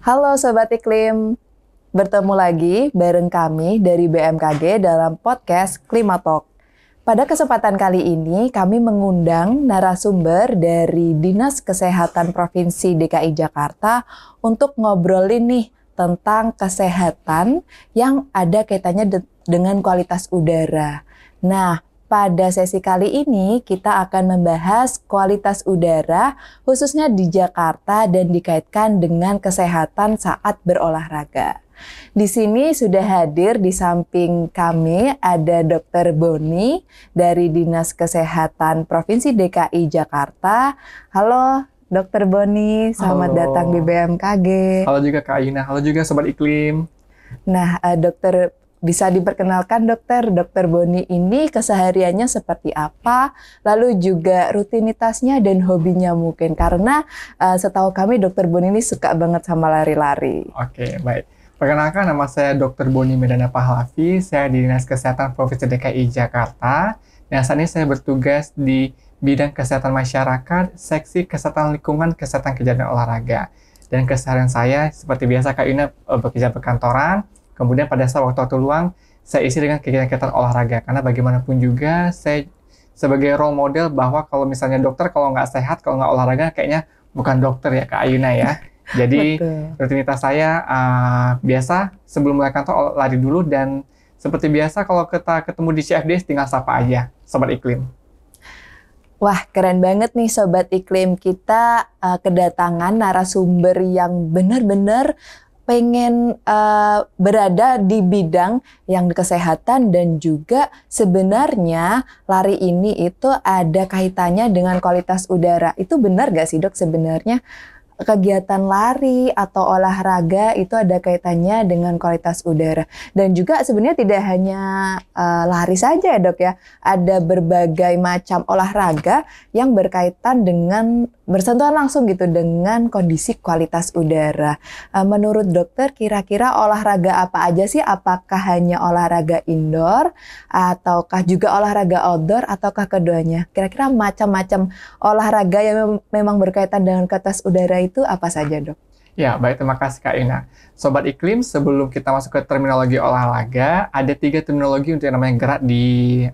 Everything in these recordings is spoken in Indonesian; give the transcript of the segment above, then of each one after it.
Halo Sobat Iklim, bertemu lagi bareng kami dari BMKG dalam podcast Klimatalk. Pada kesempatan kali ini kami mengundang narasumber dari Dinas Kesehatan Provinsi DKI Jakarta untuk ngobrolin nih tentang kesehatan yang ada kaitannya dengan kualitas udara. Nah, pada sesi kali ini kita akan membahas kualitas udara khususnya di Jakarta dan dikaitkan dengan kesehatan saat berolahraga. Di sini sudah hadir di samping kami ada Dr. Boni dari Dinas Kesehatan Provinsi DKI Jakarta. Halo Dr. Boni, selamat datang di BMKG. Halo juga Kak Aina, halo juga Sobat Iklim. Nah, Dokter, bisa diperkenalkan Dokter Boni ini kesehariannya seperti apa, lalu juga rutinitasnya dan hobinya mungkin, karena setahu kami Dokter Boni ini suka banget sama lari-lari. Oke, baik. Perkenalkan, nama saya Dr. Boni Medana Pahlavi, saya di Dinas Kesehatan Provinsi DKI Jakarta, dan saat ini saya bertugas di bidang kesehatan masyarakat, seksi kesehatan lingkungan, kesehatan kerja dan olahraga. Dan keseharian saya seperti biasa Kak Ina bekerja perkantoran. Kemudian pada saat waktu-waktu luang, saya isi dengan kegiatan-kegiatan olahraga. Karena bagaimanapun juga, saya sebagai role model bahwa kalau misalnya dokter, kalau nggak sehat, kalau nggak olahraga, kayaknya bukan dokter ya, Kak Ayuna ya. Jadi, rutinitas saya biasa, sebelum mulai kantor, lari dulu. Dan seperti biasa, kalau kita ketemu di CFD, tinggal sapa aja, Sobat Iklim. Wah, keren banget nih Sobat Iklim. Kita kedatangan narasumber yang benar-benar pengen berada di bidang yang kesehatan, dan juga sebenarnya lari ini itu ada kaitannya dengan kualitas udara. Itu benar gak sih Dok, sebenarnya kegiatan lari atau olahraga itu ada kaitannya dengan kualitas udara? Dan juga sebenarnya tidak hanya lari saja ya Dok ya, ada berbagai macam olahraga yang berkaitan dengan bersentuhan langsung gitu dengan kondisi kualitas udara. Menurut dokter, kira-kira olahraga apa aja sih? Apakah hanya olahraga indoor, ataukah juga olahraga outdoor, ataukah keduanya? Kira-kira macam-macam olahraga yang memang berkaitan dengan kualitas udara itu apa saja, Dok? Ya, baik, terima kasih Kak Ina. Sobat Iklim, sebelum kita masuk ke terminologi olahraga, ada 3 terminologi untuk yang namanya gerak di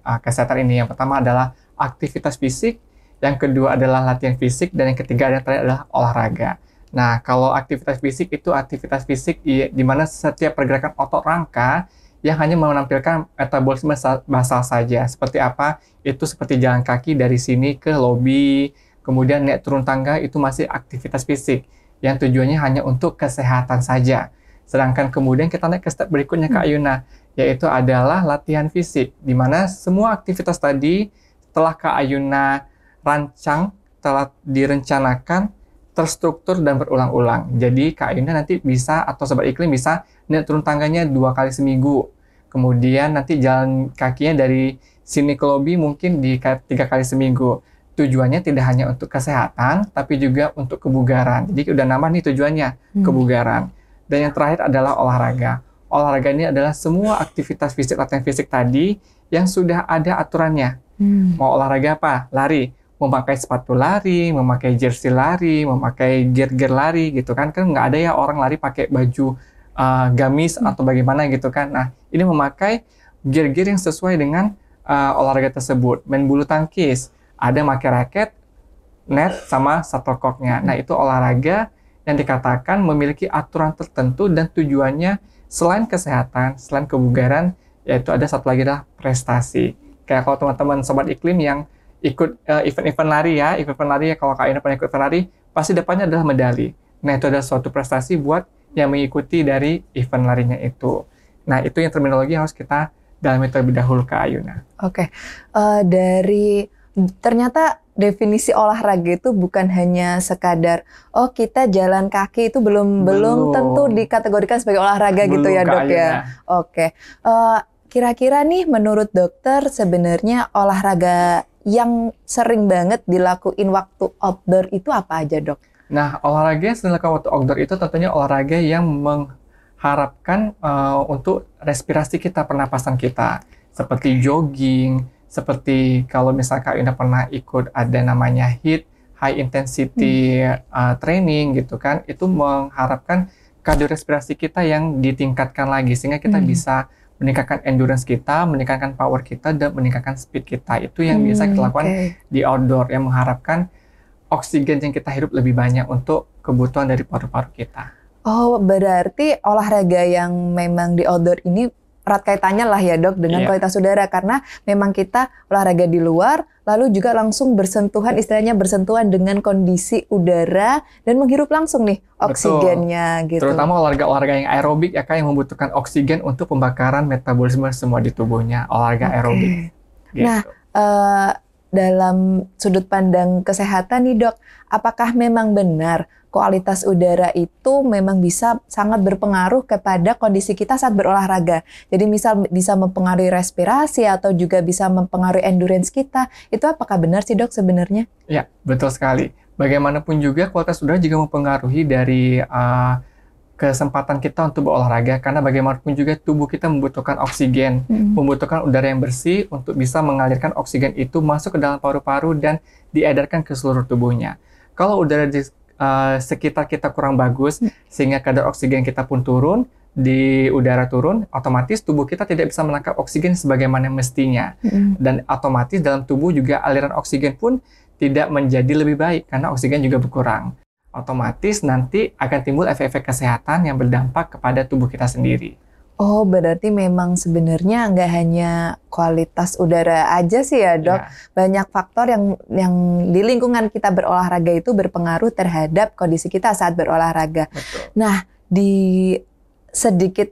kesehatan ini. Yang pertama adalah aktivitas fisik, yang kedua adalah latihan fisik, dan yang ketiga adalah olahraga. Nah, kalau aktivitas fisik itu aktivitas fisik di mana setiap pergerakan otot rangka yang hanya menampilkan metabolisme basal saja. Seperti apa? Itu seperti jalan kaki dari sini ke lobi, kemudian naik turun tangga, itu masih aktivitas fisik yang tujuannya hanya untuk kesehatan saja. Sedangkan kemudian kita naik ke step berikutnya Kak Ayuna, yaitu adalah latihan fisik, di mana semua aktivitas tadi telah Kak Ayuna rancang, telah direncanakan, terstruktur dan berulang-ulang. Jadi Kak Ayunda nanti bisa, atau Sobat Iklim bisa naik turun tangganya 2 kali seminggu. Kemudian nanti jalan kakinya dari sini ke lobi mungkin di 3 kali seminggu. Tujuannya tidak hanya untuk kesehatan, tapi juga untuk kebugaran. Jadi udah nambah nih tujuannya, kebugaran. Dan yang terakhir adalah olahraga. Olahraga ini adalah semua aktivitas fisik, latihan fisik tadi yang sudah ada aturannya. Mau olahraga apa? Lari. Memakai sepatu lari, memakai jersey lari, memakai gear lari gitu kan. Kan nggak ada ya orang lari pakai baju gamis atau bagaimana gitu kan. Nah, ini memakai gear yang sesuai dengan olahraga tersebut. Main bulu tangkis, ada pakai raket, net, sama shuttlecock-nya. Nah, itu olahraga yang dikatakan memiliki aturan tertentu dan tujuannya selain kesehatan, selain kebugaran, yaitu ada satu lagi adalah prestasi. Kayak kalau teman-teman Sobat Iklim yang ikut event-event lari ya, kalau Kak Ina pernah ikut event lari, pasti depannya adalah medali. Nah, itu adalah suatu prestasi buat yang mengikuti dari event larinya itu. Nah, itu yang terminologi yang harus kita dalami terlebih dahulu Kak Ayuna. Oke, ternyata definisi olahraga itu bukan hanya sekadar kita jalan kaki, itu belum tentu dikategorikan sebagai olahraga gitu ya Dok ya. Oke. Kira-kira nih menurut dokter sebenarnya olahraga yang sering banget dilakuin waktu outdoor itu apa aja Dok? Nah, olahraga yang sering dilakukan waktu outdoor itu tentunya olahraga yang mengharapkan untuk respirasi kita, pernapasan kita. Seperti jogging, seperti kalau misalnya Kak Ina pernah ikut ada namanya HIIT, High Intensity Training gitu kan, itu mengharapkan kardiorespirasi kita yang ditingkatkan lagi sehingga kita bisa meningkatkan endurance kita, meningkatkan power kita, dan meningkatkan speed kita. Itu yang biasa kita lakukan di outdoor, yang mengharapkan oksigen yang kita hirup lebih banyak untuk kebutuhan dari paru-paru kita. Oh, berarti olahraga yang memang di outdoor ini erat kaitannya lah ya dok dengan kualitas udara, karena memang kita olahraga di luar lalu juga langsung bersentuhan, istilahnya bersentuhan dengan kondisi udara dan menghirup langsung nih oksigennya. Gitu. Terutama olahraga yang aerobik ya Kak, yang membutuhkan oksigen untuk pembakaran metabolisme semua di tubuhnya, olahraga aerobik. Gitu. Nah, dalam sudut pandang kesehatan nih dok, apakah memang benar kualitas udara itu memang bisa sangat berpengaruh kepada kondisi kita saat berolahraga? Jadi misal bisa mempengaruhi respirasi atau juga bisa mempengaruhi endurance kita. Itu apakah benar sih dok sebenarnya? Ya, betul sekali. Bagaimanapun juga kualitas udara juga mempengaruhi dari kesempatan kita untuk berolahraga, karena bagaimanapun juga tubuh kita membutuhkan oksigen, membutuhkan udara yang bersih untuk bisa mengalirkan oksigen itu masuk ke dalam paru-paru dan diedarkan ke seluruh tubuhnya. Kalau udara di sekitar kita kurang bagus, sehingga kadar oksigen kita pun turun, di udara turun, otomatis tubuh kita tidak bisa menangkap oksigen sebagaimana mestinya. Dan otomatis dalam tubuh juga aliran oksigen pun tidak menjadi lebih baik, karena oksigen juga berkurang. Otomatis nanti akan timbul efek-efek kesehatan yang berdampak kepada tubuh kita sendiri. Oh, berarti memang sebenarnya nggak hanya kualitas udara aja sih ya dok. Banyak faktor yang di lingkungan kita berolahraga itu berpengaruh terhadap kondisi kita saat berolahraga. Betul. Nah, di sedikit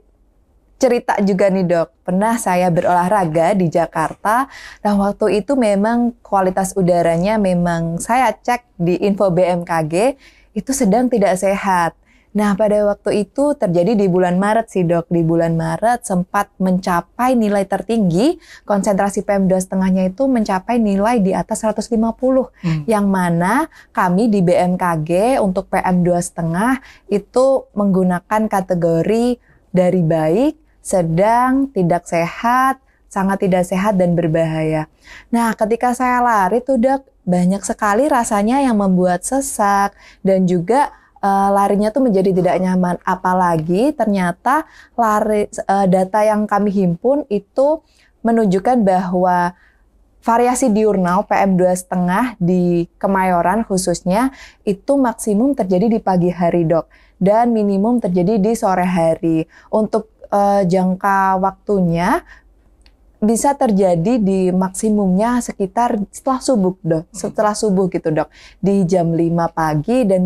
cerita juga nih dok, pernah saya berolahraga di Jakarta. Nah, waktu itu memang kualitas udaranya memang saya cek di info BMKG itu sedang tidak sehat. Nah, pada waktu itu terjadi di bulan Maret sih dok. Di bulan Maret sempat mencapai nilai tertinggi, konsentrasi PM2,5-nya itu mencapai nilai di atas 150. Yang mana kami di BMKG untuk PM2,5 itu menggunakan kategori dari baik, sedang, tidak sehat, sangat tidak sehat, dan berbahaya. Nah, ketika saya lari tuh dok, banyak sekali rasanya yang membuat sesak dan juga larinya tuh menjadi tidak nyaman. Apalagi ternyata data yang kami himpun itu menunjukkan bahwa variasi diurnal PM2,5 di Kemayoran khususnya itu maksimum terjadi di pagi hari dok, dan minimum terjadi di sore hari. Untuk jangka waktunya bisa terjadi di maksimumnya sekitar setelah subuh dok, setelah subuh gitu dok, di jam 5 pagi, dan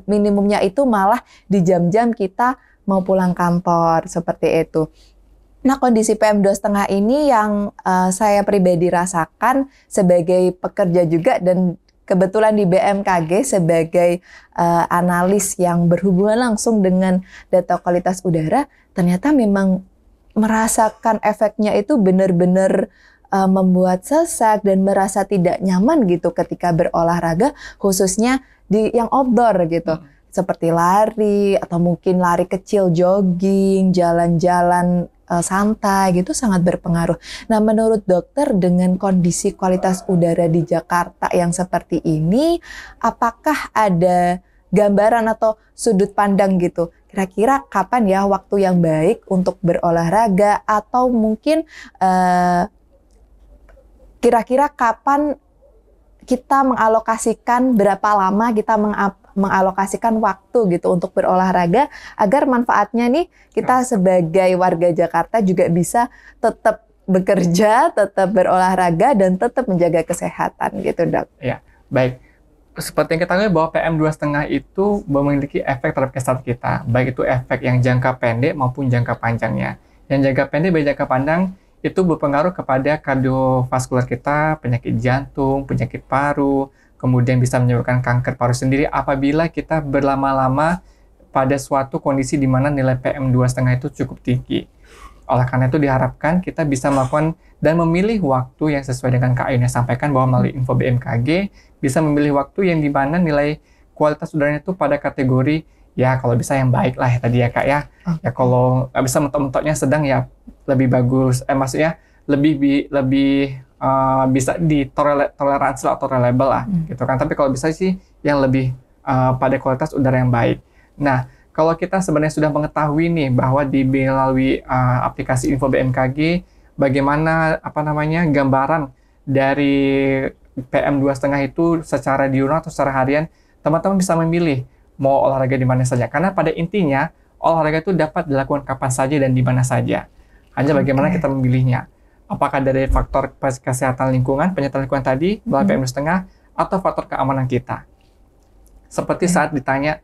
minimumnya itu malah di jam-jam kita mau pulang kantor, seperti itu. Nah, kondisi PM2,5 ini yang saya pribadi rasakan sebagai pekerja juga, dan kebetulan di BMKG sebagai analis yang berhubungan langsung dengan data kualitas udara, ternyata memang merasakan efeknya itu benar-benar membuat sesak dan merasa tidak nyaman gitu ketika berolahraga, khususnya di yang outdoor gitu. Seperti lari atau mungkin lari kecil, jogging, jalan-jalan santai gitu sangat berpengaruh. Nah, menurut dokter dengan kondisi kualitas udara di Jakarta yang seperti ini, apakah ada gambaran atau sudut pandang gitu? Kira-kira kapan ya waktu yang baik untuk berolahraga, atau mungkin kira-kira kapan kita mengalokasikan, berapa lama kita mengalokasikan waktu gitu untuk berolahraga agar manfaatnya nih kita sebagai warga Jakarta juga bisa tetap bekerja, tetap berolahraga, dan tetap menjaga kesehatan gitu dok. Ya, baik. Seperti yang kita tahu bahwa PM2,5 itu memiliki efek terhadap kesehatan kita, baik itu efek yang jangka pendek maupun jangka panjangnya. Yang jangka pendek dan jangka panjang itu berpengaruh kepada kardiovaskular kita, penyakit jantung, penyakit paru, kemudian bisa menyebabkan kanker paru sendiri apabila kita berlama-lama pada suatu kondisi di mana nilai PM2,5 itu cukup tinggi. Oleh karena itu diharapkan kita bisa melakukan dan memilih waktu yang sesuai dengan Kak Ayun yang sampaikan bahwa melalui info BMKG bisa memilih waktu yang di mana nilai kualitas udaranya itu pada kategori ya kalau bisa yang baik lah ya tadi ya Kak ya. Ya kalau nggak bisa mentok-mentoknya sedang ya lebih bagus. Maksudnya lebih bisa ditoleransi atau reliable lah gitu kan. Tapi kalau bisa sih yang lebih pada kualitas udara yang baik. Nah, kalau kita sebenarnya sudah mengetahui nih bahwa melalui aplikasi Info BMKG bagaimana gambaran dari PM2,5 itu secara diurnal atau secara harian, teman-teman bisa memilih mau olahraga di mana saja. Karena pada intinya olahraga itu dapat dilakukan kapan saja dan di mana saja. Hanya bagaimana kita memilihnya. Apakah dari faktor kesehatan lingkungan, penyertaan lingkungan tadi, melalui PM2,5, atau faktor keamanan kita. Seperti saat ditanya,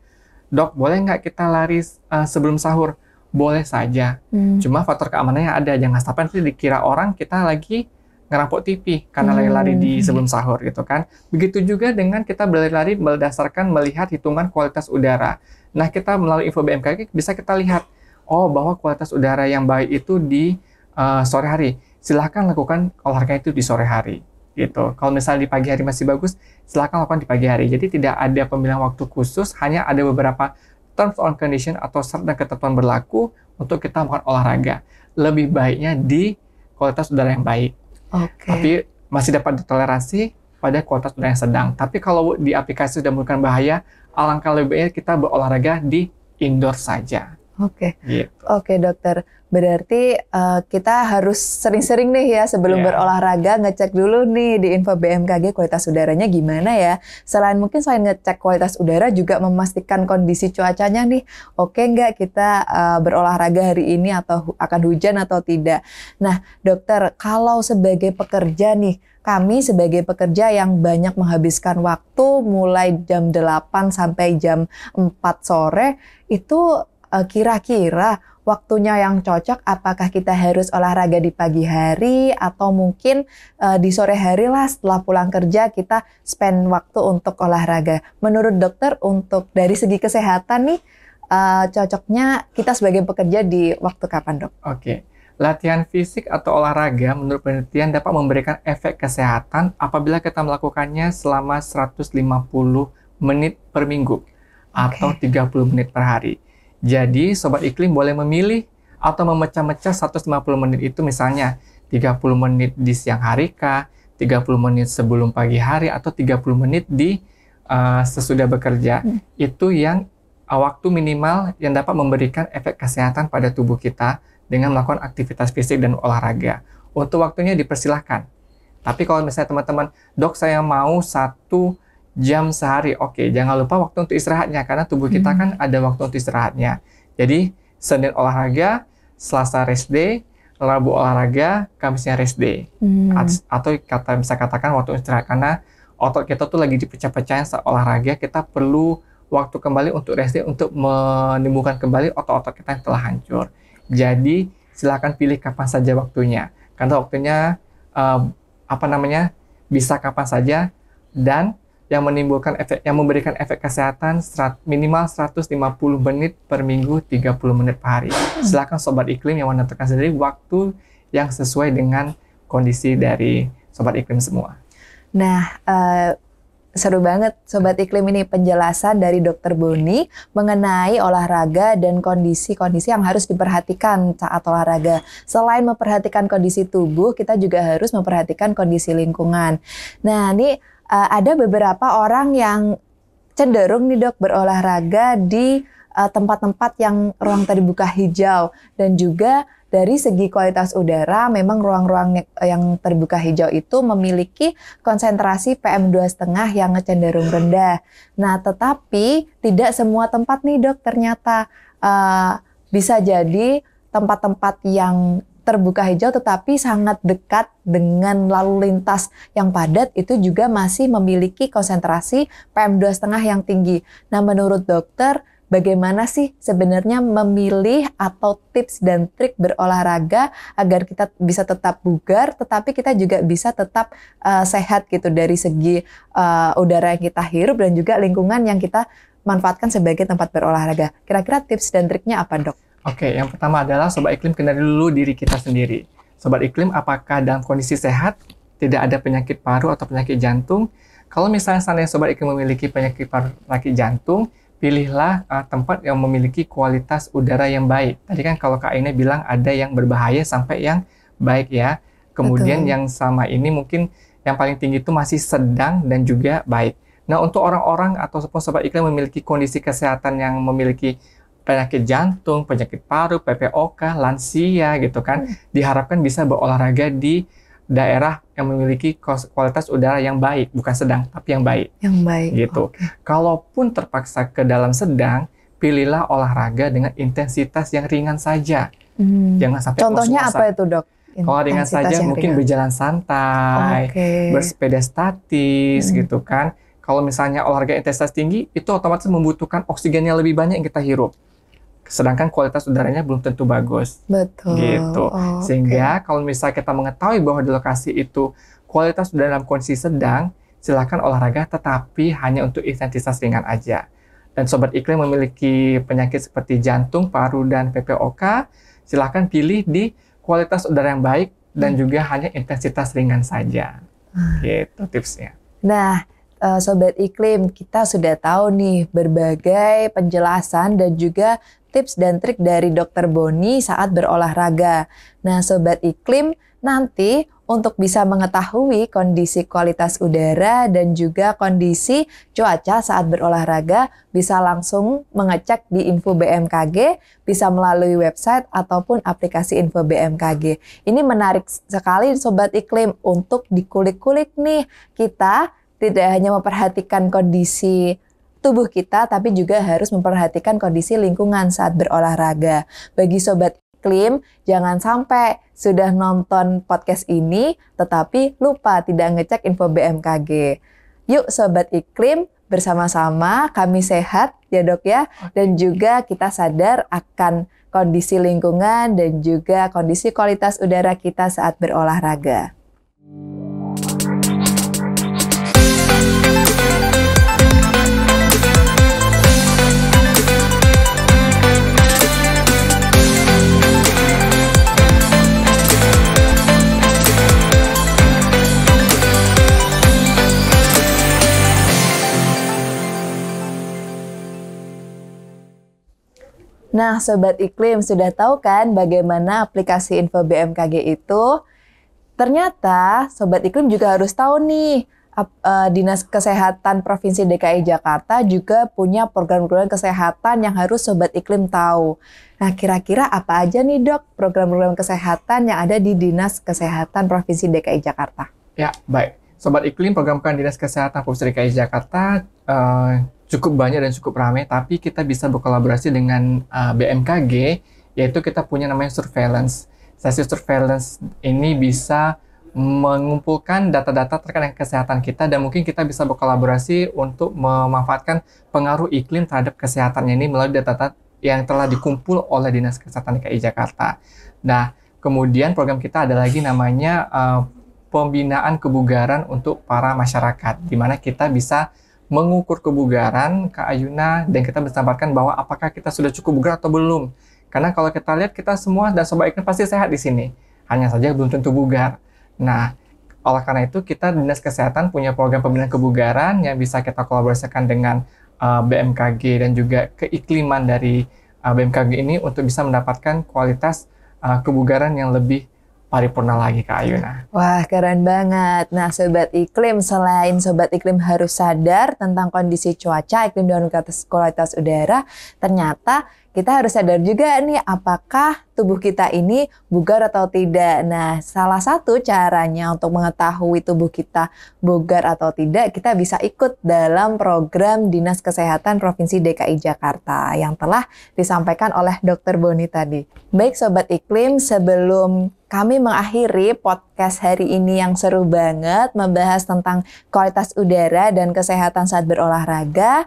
Dok, boleh nggak kita lari sebelum sahur? Boleh saja. Cuma faktor keamanannya ada. Jangan sampai nanti dikira orang kita lagi ngerampok TV karena lari-lari di sebelum sahur gitu kan. Begitu juga dengan kita berlari-lari berdasarkan melihat hitungan kualitas udara. Nah, kita melalui Info BMKG bisa kita lihat, bahwa kualitas udara yang baik itu di sore hari. Silahkan lakukan olahraga itu di sore hari. Gitu. Kalau misalnya di pagi hari masih bagus, silakan lakukan di pagi hari. Jadi tidak ada pemilihan waktu khusus, hanya ada beberapa terms and condition atau syarat dan ketentuan berlaku untuk kita melakukan olahraga. Lebih baiknya di kualitas udara yang baik. Tapi masih dapat ditoleransi pada kualitas udara yang sedang. Tapi kalau di aplikasi sudah memberikan bahaya, alangkah lebih baiknya kita berolahraga di indoor saja. Gitu. Oke, dokter. Berarti kita harus sering-sering nih ya sebelum berolahraga ngecek dulu nih di Info BMKG kualitas udaranya gimana ya. Selain ngecek kualitas udara juga memastikan kondisi cuacanya nih. Oke nggak kita berolahraga hari ini atau akan hujan atau tidak. Nah, dokter, kalau sebagai pekerja nih, kami sebagai pekerja yang banyak menghabiskan waktu mulai jam 8 sampai jam 4 sore itu kira-kira waktunya yang cocok, apakah kita harus olahraga di pagi hari atau mungkin di sore hari lah setelah pulang kerja kita spend waktu untuk olahraga. Menurut dokter untuk dari segi kesehatan nih cocoknya kita sebagai pekerja di waktu kapan, Dok? Latihan fisik atau olahraga menurut penelitian dapat memberikan efek kesehatan apabila kita melakukannya selama 150 menit per minggu atau 30 menit per hari. Jadi, Sobat Iklim boleh memilih atau memecah-mecah 150 menit itu misalnya 30 menit di siang hari kah, 30 menit sebelum pagi hari, atau 30 menit di sesudah bekerja. Itu yang waktu minimal yang dapat memberikan efek kesehatan pada tubuh kita dengan melakukan aktivitas fisik dan olahraga. Untuk waktunya dipersilahkan. Tapi kalau misalnya teman-teman, Dok saya mau 1 jam sehari, jangan lupa waktu untuk istirahatnya karena tubuh kita kan ada waktu untuk istirahatnya. Jadi Senin olahraga, Selasa rest day, Rabu olahraga, Kamisnya rest day. Atau bisa katakan waktu istirahat karena otot kita tuh lagi dipecah-pecahin saat olahraga, kita perlu waktu kembali untuk rest day untuk menyembuhkan kembali otot-otot kita yang telah hancur. Jadi silakan pilih kapan saja waktunya karena waktunya bisa kapan saja dan yang menimbulkan efek, yang memberikan efek kesehatan minimal 150 menit per minggu, 30 menit per hari. Silakan Sobat Iklim yang menentukan sendiri waktu yang sesuai dengan kondisi dari Sobat Iklim semua. Nah, seru banget Sobat Iklim ini penjelasan dari Dr. Boni mengenai olahraga dan kondisi-kondisi yang harus diperhatikan saat olahraga. Selain memperhatikan kondisi tubuh, kita juga harus memperhatikan kondisi lingkungan. Nah, ini ada beberapa orang yang cenderung nih Dok berolahraga di tempat-tempat yang ruang terbuka hijau dan juga dari segi kualitas udara memang ruang-ruang yang terbuka hijau itu memiliki konsentrasi PM2,5 yang cenderung rendah. Nah, tetapi tidak semua tempat nih Dok ternyata bisa jadi tempat-tempat yang terbuka hijau tetapi sangat dekat dengan lalu lintas yang padat itu juga masih memiliki konsentrasi PM2,5 yang tinggi. Nah, menurut dokter bagaimana sih sebenarnya memilih atau tips dan trik berolahraga agar kita bisa tetap bugar tetapi kita juga bisa tetap sehat gitu dari segi udara yang kita hirup dan juga lingkungan yang kita manfaatkan sebagai tempat berolahraga. Kira-kira tips dan triknya apa, Dok? Yang pertama adalah Sobat Iklim kenali dulu diri kita sendiri. Sobat Iklim, apakah dalam kondisi sehat, tidak ada penyakit paru atau penyakit jantung? Kalau misalnya Sobat Iklim memiliki penyakit paru, penyakit jantung, pilihlah tempat yang memiliki kualitas udara yang baik. Tadi kan kalau Kak Aina bilang ada yang berbahaya sampai yang baik ya. Kemudian yang sama ini mungkin yang paling tinggi itu masih sedang dan juga baik. Nah, untuk orang-orang atau Sobat Iklim memiliki kondisi kesehatan yang memiliki penyakit jantung, penyakit paru, PPOK, lansia gitu kan, diharapkan bisa berolahraga di daerah yang memiliki kualitas udara yang baik, bukan sedang, tapi yang baik. Yang baik. Gitu. Kalaupun terpaksa ke dalam sedang, pilihlah olahraga dengan intensitas yang ringan saja. Jangan sampai Contohnya apa itu, Dok? Kalau ringan saja mungkin berjalan santai, bersepeda statis gitu kan. Kalau misalnya olahraga intensitas tinggi, itu otomatis membutuhkan oksigen yang lebih banyak yang kita hirup. Sedangkan kualitas udaranya belum tentu bagus. Betul. Gitu. Sehingga kalau misalnya kita mengetahui bahwa di lokasi itu kualitas udara dalam kondisi sedang, silakan olahraga tetapi hanya untuk intensitas ringan aja. Dan Sobat Iklim memiliki penyakit seperti jantung, paru, dan PPOK, silakan pilih di kualitas udara yang baik dan juga hanya intensitas ringan saja. Gitu tipsnya. Nah, Sobat Iklim, kita sudah tahu nih berbagai penjelasan dan juga tips dan trik dari Dr. Boni saat berolahraga. Nah, Sobat Iklim, nanti untuk bisa mengetahui kondisi kualitas udara dan juga kondisi cuaca saat berolahraga, bisa langsung mengecek di Info BMKG, bisa melalui website ataupun aplikasi Info BMKG. Ini menarik sekali Sobat Iklim untuk dikulik-kulik nih. Kita tidak hanya memperhatikan kondisi tubuh kita, tapi juga harus memperhatikan kondisi lingkungan saat berolahraga. Bagi Sobat Iklim, jangan sampai sudah nonton podcast ini, tetapi lupa tidak ngecek Info BMKG. Yuk Sobat Iklim, bersama-sama kami sehat ya Dok ya, dan juga kita sadar akan kondisi lingkungan dan juga kondisi kualitas udara kita saat berolahraga. Nah, Sobat Iklim, sudah tahu kan bagaimana aplikasi Info BMKG itu? Ternyata Sobat Iklim juga harus tahu nih, Dinas Kesehatan Provinsi DKI Jakarta juga punya program-program kesehatan yang harus Sobat Iklim tahu. Nah, kira-kira apa aja nih Dok program-program kesehatan yang ada di Dinas Kesehatan Provinsi DKI Jakarta? Ya, baik. Sobat Iklim, program Dinas Kesehatan Provinsi DKI Jakarta cukup banyak dan cukup ramai, tapi kita bisa berkolaborasi dengan BMKG, yaitu kita punya namanya surveillance. Sesi surveillance ini bisa mengumpulkan data-data terkait dengan kesehatan kita, dan mungkin kita bisa berkolaborasi untuk memanfaatkan pengaruh iklim terhadap kesehatannya ini melalui data-data yang telah dikumpul oleh Dinas Kesehatan DKI Jakarta. Nah, kemudian program kita ada lagi namanya pembinaan kebugaran untuk para masyarakat, di mana kita bisa mengukur kebugaran Kak Ayuna dan kita bisa dapatkan bahwa apakah kita sudah cukup bugar atau belum. Karena kalau kita lihat kita semua dan Sobat Iklim pasti sehat di sini, hanya saja belum tentu bugar. Nah, oleh karena itu kita Dinas Kesehatan punya program pembinaan kebugaran yang bisa kita kolaborasikan dengan BMKG dan juga keikliman dari BMKG ini untuk bisa mendapatkan kualitas kebugaran yang lebih paripurna lagi Kak Ayuna. Wah, keren banget. Nah, Sobat Iklim, selain Sobat Iklim harus sadar tentang kondisi cuaca, iklim dan kualitas udara, ternyata kita harus sadar juga nih apakah tubuh kita ini bugar atau tidak. Nah, salah satu caranya untuk mengetahui tubuh kita bugar atau tidak, kita bisa ikut dalam program Dinas Kesehatan Provinsi DKI Jakarta yang telah disampaikan oleh Dr. Boni tadi. Baik Sobat Iklim, sebelum kami mengakhiri podcast hari ini yang seru banget membahas tentang kualitas udara dan kesehatan saat berolahraga,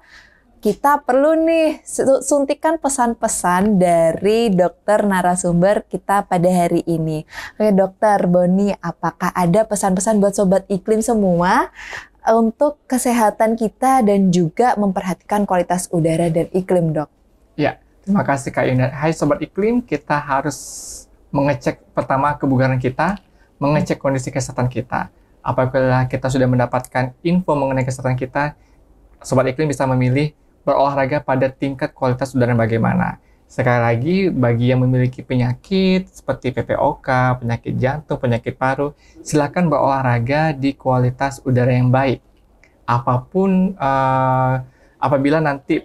kita perlu nih suntikan pesan-pesan dari dokter narasumber kita pada hari ini. Oke, Dokter Boni, apakah ada pesan-pesan buat Sobat Iklim semua untuk kesehatan kita dan juga memperhatikan kualitas udara dan iklim, Dok? Ya, terima kasih Kak Yuna. Hai Sobat Iklim, kita harus mengecek pertama kebugaran kita, mengecek kondisi kesehatan kita. Apabila kita sudah mendapatkan info mengenai kesehatan kita, Sobat Iklim bisa memilih berolahraga pada tingkat kualitas udara yang bagaimana. Sekali lagi, bagi yang memiliki penyakit seperti PPOK, penyakit jantung, penyakit paru, silakan berolahraga di kualitas udara yang baik. Apapun, apabila nanti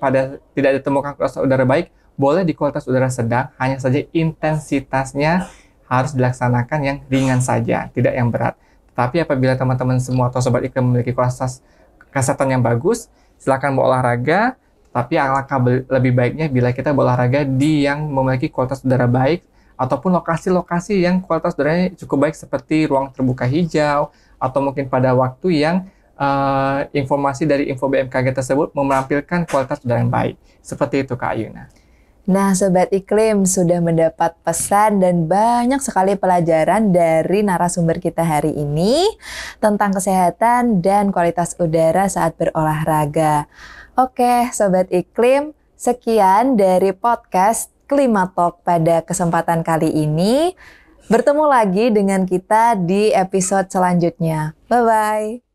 tidak ditemukan kualitas udara baik, boleh di kualitas udara sedang, hanya saja intensitasnya harus dilaksanakan yang ringan saja, tidak yang berat. Tapi apabila teman-teman semua atau Sobat Iklim memiliki kualitas kesehatan yang bagus, silakan berolahraga, tapi alangkah lebih baiknya bila kita berolahraga di yang memiliki kualitas udara baik, ataupun lokasi-lokasi yang kualitas udaranya cukup baik seperti ruang terbuka hijau, atau mungkin pada waktu yang informasi dari info BMKG tersebut menampilkan kualitas udara yang baik. Seperti itu Kak Ayuna. Nah, Sobat Iklim sudah mendapat pesan dan banyak sekali pelajaran dari narasumber kita hari ini tentang kesehatan dan kualitas udara saat berolahraga. Oke, Sobat Iklim, sekian dari podcast Klimatalk pada kesempatan kali ini. Bertemu lagi dengan kita di episode selanjutnya. Bye-bye.